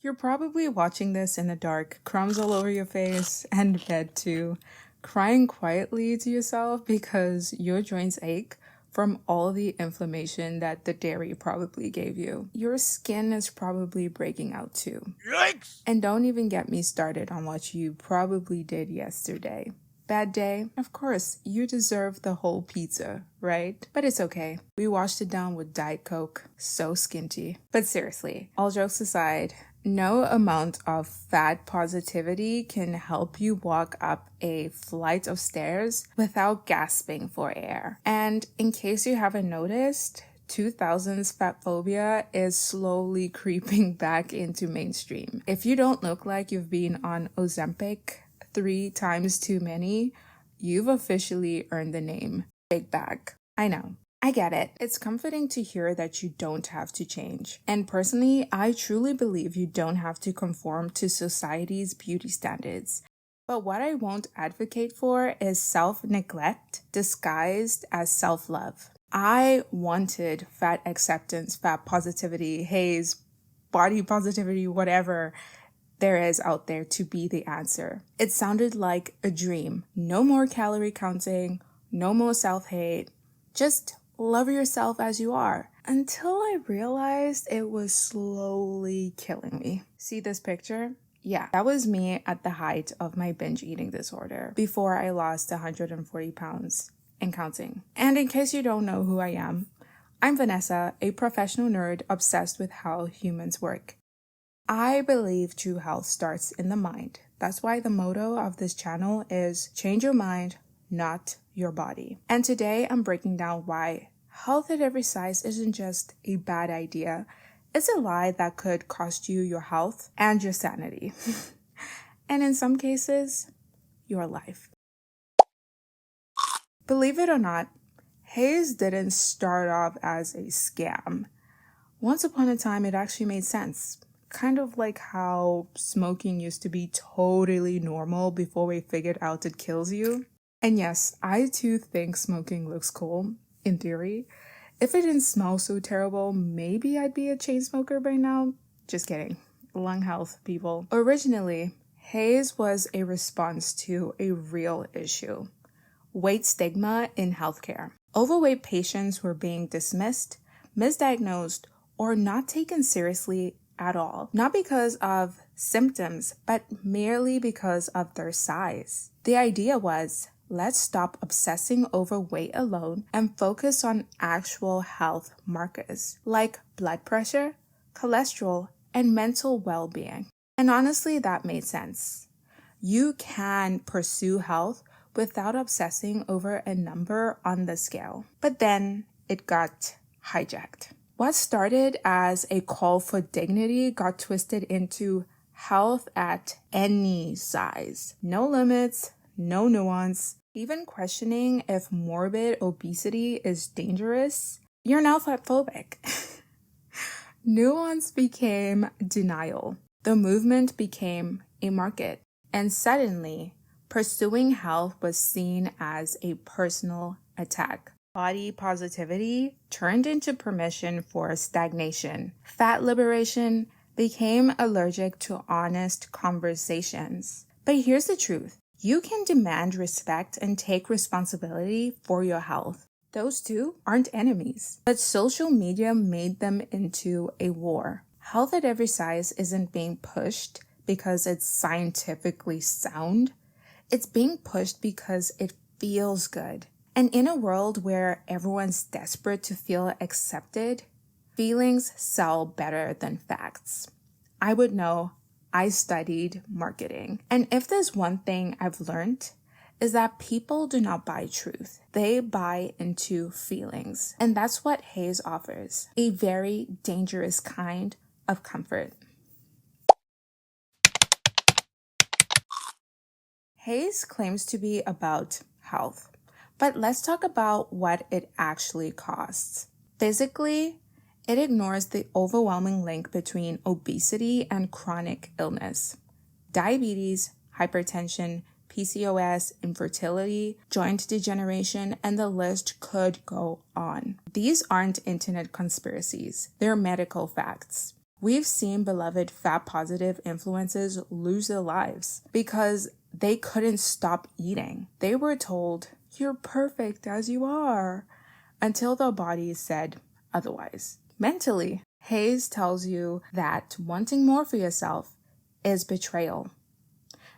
You're probably watching this in the dark, crumbs all over your face, and bed too, crying quietly to yourself because your joints ache from all the inflammation that the dairy probably gave you. Your skin is probably breaking out too. Yikes! And don't even get me started on what you probably did yesterday. Bad day? Of course, you deserve the whole pizza, right? But it's okay. We washed it down with Diet Coke. So skinty. But seriously, all jokes aside, no amount of fat positivity can help you walk up a flight of stairs without gasping for air. And in case you haven't noticed, 2000s fatphobia is slowly creeping back into mainstream. If you don't look like you've been on Ozempic 3 times too many, you've officially earned the name Big Bag. I know. I get it. It's comforting to hear that you don't have to change. And personally, I truly believe you don't have to conform to society's beauty standards. But what I won't advocate for is self-neglect disguised as self-love. I wanted fat acceptance, fat positivity, HAES, body positivity, whatever there is out there to be the answer. It sounded like a dream. No more calorie counting, no more self-hate, just love yourself as you are. Until I realized it was slowly killing me. See this picture? Yeah, that was me at the height of my binge eating disorder before I lost 140 pounds and counting. And in case you don't know who I am, I'm Vanessa, a professional nerd obsessed with how humans work. I believe true health starts in the mind. That's why the motto of this channel is change your mind, not your body. And today I'm breaking down why health at every size isn't just a bad idea. It's a lie that could cost you your health and your sanity. And in some cases, your life. Believe it or not, HAES didn't start off as a scam. Once upon a time, it actually made sense. Kind of like how smoking used to be totally normal before we figured out it kills you. And yes, I too think smoking looks cool, in theory. If it didn't smell so terrible, maybe I'd be a chain smoker by now. Just kidding. Lung health, people. Originally, HAES was a response to a real issue. Weight stigma in healthcare. Overweight patients were being dismissed, misdiagnosed, or not taken seriously at all. Not because of symptoms, but merely because of their size. The idea was, let's stop obsessing over weight alone and focus on actual health markers like blood pressure, cholesterol, and mental well-being. And honestly, that made sense. You can pursue health without obsessing over a number on the scale. But then it got hijacked. What started as a call for dignity got twisted into health at any size. No limits, no nuance. Even questioning if morbid obesity is dangerous, you're now fatphobic. Nuance became denial. The movement became a market. And suddenly, pursuing health was seen as a personal attack. Body positivity turned into permission for stagnation. Fat liberation became allergic to honest conversations. But here's the truth. You can demand respect and take responsibility for your health. Those two aren't enemies. But social media made them into a war. Health at every size isn't being pushed because it's scientifically sound. It's being pushed because it feels good. And in a world where everyone's desperate to feel accepted, feelings sell better than facts. I would know. I studied marketing. And if there's one thing I've learned, is that people do not buy truth. They buy into feelings. And that's what HAES offers. A very dangerous kind of comfort. HAES claims to be about health. But let's talk about what it actually costs. Physically, it ignores the overwhelming link between obesity and chronic illness. Diabetes, hypertension, PCOS, infertility, joint degeneration, and the list could go on. These aren't internet conspiracies. They're medical facts. We've seen beloved fat positive influencers lose their lives because they couldn't stop eating. They were told, "You're perfect as you are," until their bodies said otherwise. Mentally, HAES tells you that wanting more for yourself is betrayal,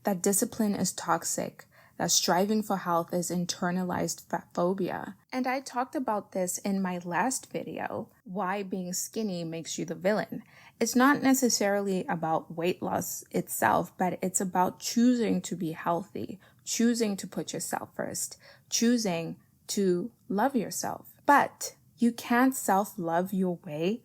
that discipline is toxic, that striving for health is internalized fatphobia. And I talked about this in my last video, why being skinny makes you the villain. It's not necessarily about weight loss itself, but it's about choosing to be healthy, choosing to put yourself first, choosing to love yourself. But you can't self-love your way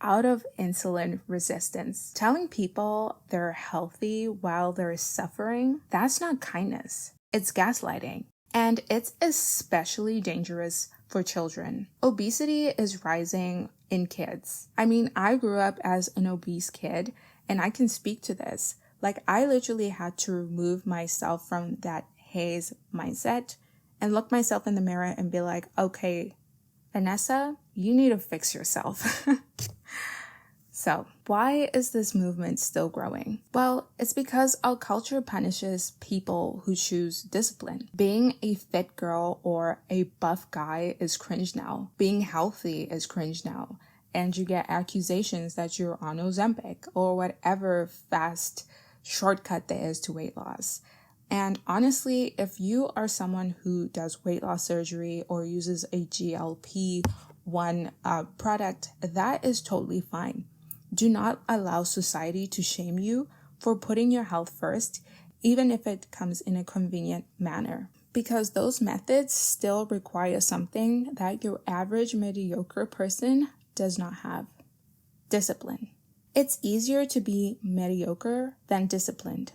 out of insulin resistance. Telling people they're healthy while they're suffering, that's not kindness. It's gaslighting. And it's especially dangerous for children. Obesity is rising in kids. I mean, I grew up as an obese kid, and I can speak to this. Like, I literally had to remove myself from that HAES mindset and look myself in the mirror and be like, okay, Vanessa, you need to fix yourself. So, why is this movement still growing? Well, it's because our culture punishes people who choose discipline. Being a fit girl or a buff guy is cringe now. Being healthy is cringe now. And you get accusations that you're on ozempic or whatever fast shortcut there is to weight loss. And honestly, if you are someone who does weight loss surgery or uses a GLP-1 product, that is totally fine. Do not allow society to shame you for putting your health first, even if it comes in a convenient manner. Because those methods still require something that your average mediocre person does not have: discipline. It's easier to be mediocre than disciplined,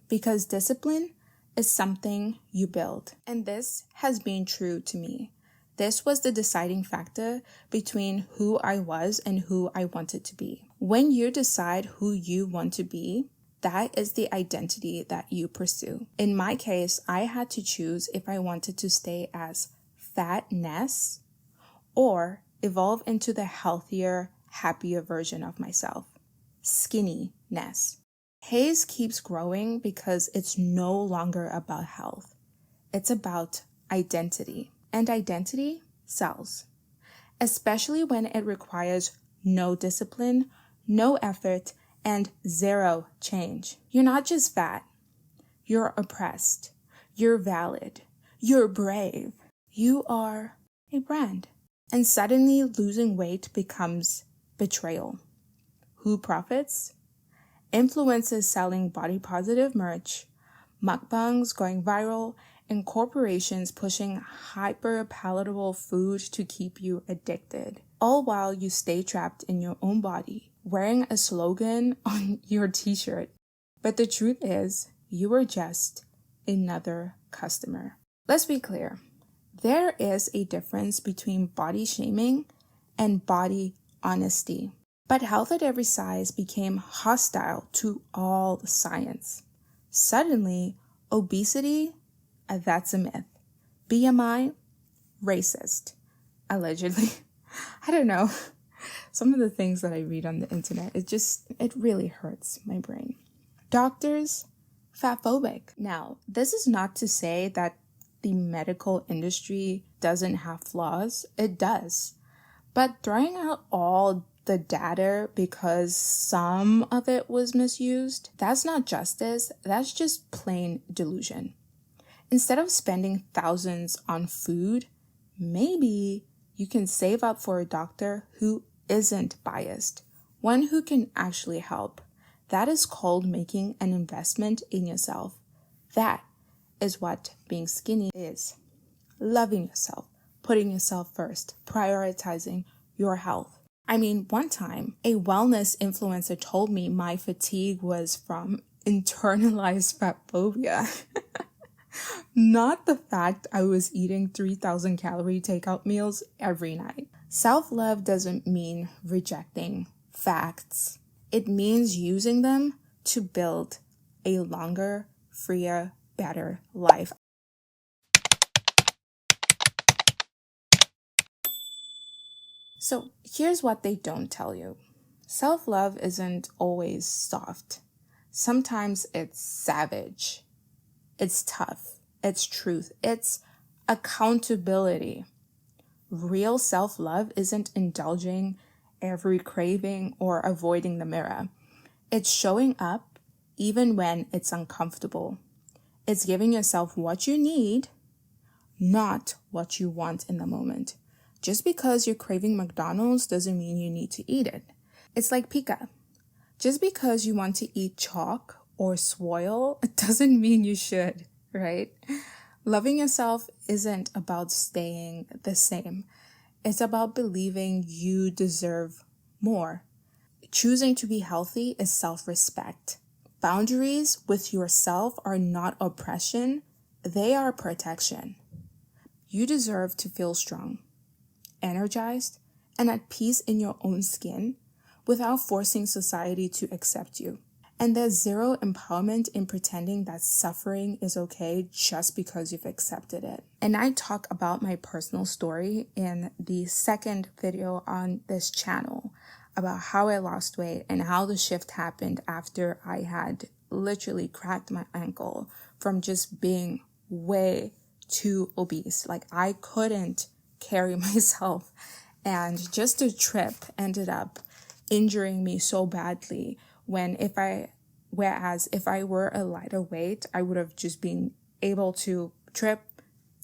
because discipline is something you build. And this has been true to me. This was the deciding factor between who I was and who I wanted to be. When you decide who you want to be, that is the identity that you pursue. In my case, I had to choose if I wanted to stay as fat NESS or evolve into the healthier, happier version of myself, skinny NESS. HAES keeps growing because it's no longer about health. It's about identity. And identity sells, especially when it requires no discipline, no effort, and zero change. You're not just fat. You're oppressed. You're valid. You're brave. You are a brand. And suddenly losing weight becomes betrayal. Who profits? Influencers selling body positive merch, mukbangs going viral, and corporations pushing hyper palatable food to keep you addicted. All while you stay trapped in your own body, wearing a slogan on your t-shirt. But the truth is, you are just another customer. Let's be clear. There is a difference between body shaming and body honesty. But health at every size became hostile to all science. Suddenly, obesity, that's a myth. BMI, racist. Allegedly. I don't know. Some of the things that I read on the internet, it really hurts my brain. Doctors, fatphobic. Now, this is not to say that the medical industry doesn't have flaws. It does. But throwing out all the data because some of it was misused, that's not justice. That's just plain delusion. Instead of spending thousands on food, maybe you can save up for a doctor who isn't biased, one who can actually help. That is called making an investment in yourself. That is what being skinny is. Loving yourself, putting yourself first, prioritizing your health. I mean, one time, a wellness influencer told me my fatigue was from internalized fatphobia. Not the fact I was eating 3,000 calorie takeout meals every night. Self-love doesn't mean rejecting facts. It means using them to build a longer, freer, better life. So here's what they don't tell you. Self-love isn't always soft. Sometimes it's savage. It's tough. It's truth. It's accountability. Real self-love isn't indulging every craving or avoiding the mirror. It's showing up even when it's uncomfortable. It's giving yourself what you need, not what you want in the moment. Just because you're craving McDonald's doesn't mean you need to eat it. It's like pika. Just because you want to eat chalk or swirl, it doesn't mean you should, right? Loving yourself isn't about staying the same. It's about believing you deserve more. Choosing to be healthy is self-respect. Boundaries with yourself are not oppression, they are protection. You deserve to feel strong, energized, and at peace in your own skin without forcing society to accept you. And there's zero empowerment in pretending that suffering is okay just because you've accepted it. And I talk about my personal story in the second video on this channel about how I lost weight and how the shift happened after I had literally cracked my ankle from just being way too obese. Like I couldn't carry myself, and just a trip ended up injuring me so badly whereas if I were a lighter weight, I would have just been able to trip,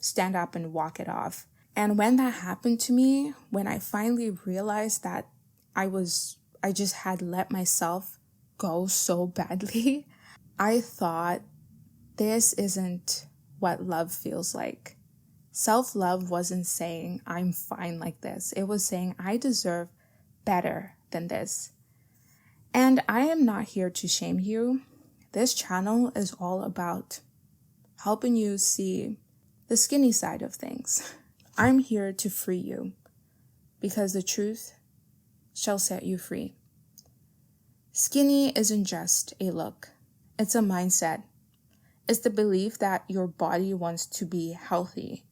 stand up and walk it off. And when that happened to me, when I finally realized that I just had let myself go so badly, I thought this isn't what love feels like. Self-love wasn't saying I'm fine like this. It was saying I deserve better than this. And I am not here to shame you. This channel is all about helping you see the skinny side of things. I'm here to free you because the truth shall set you free. Skinny isn't just a look. It's a mindset. It's the belief that your body wants to be healthy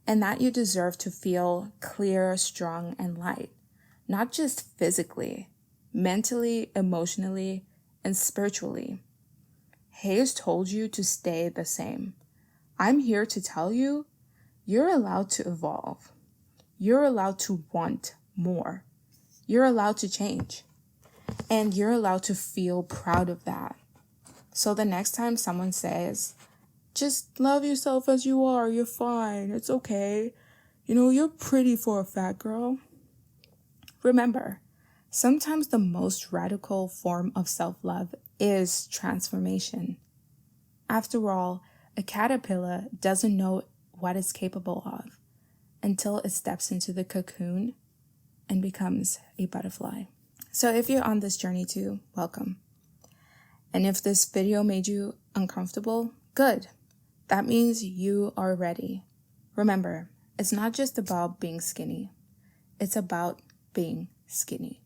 and that you deserve to feel clear, strong, and light, not just physically, mentally, emotionally, and spiritually. HAES told you to stay the same. I'm here to tell you, you're allowed to evolve. You're allowed to want more. You're allowed to change. And you're allowed to feel proud of that. So the next time someone says, just love yourself as you are, you're fine, it's okay. You're pretty for a fat girl. Remember, sometimes the most radical form of self-love is transformation. After all, a caterpillar doesn't know what it's capable of until it steps into the cocoon and becomes a butterfly. So if you're on this journey too, welcome. And if this video made you uncomfortable, good. That means you are ready. Remember, it's not just about being skinny. It's about being skinny.